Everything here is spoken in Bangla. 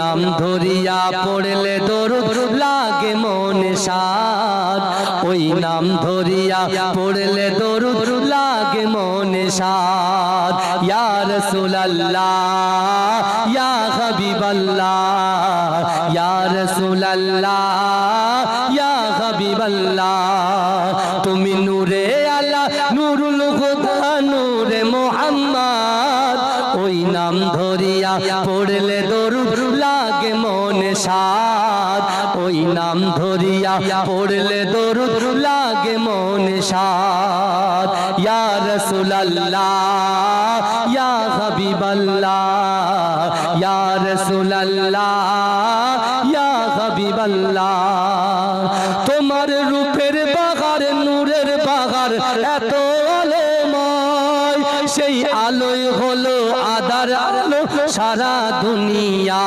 নাম ধরিয়া পড়লে দরুদ লাগে মনে সাদ, ওই নাম ধরিয়া পড়লে দরুদ লাগে মনে সাদ। ইয়া রাসূলুল্লাহ ইয়া হাবিবাল্লাহ, ইয়া রাসূলুল্লাহ ইয়া হাবিবাল্লাহ, তুমি নূরে আলা নূরুল হুদা নূরে মুহাম্মদ, ওই নাম ধরিয়া পড়লে দরুদ লাগে মনে সাদ, ওই নাম ধরিয়া পড়লে দরুদ লাগে মনে সাদ। ইয়া রাসূলুল্লাহ ইয়া হাবিবাল্লাহ, ইয়া রাসূলুল্লাহ ইয়া হাবিবাল্লাহ, তোমার রূপের বাগার নূরের বাগার এত আলোময়, সেই আলোয় হলো আদার আলো সারা দুনিয়া।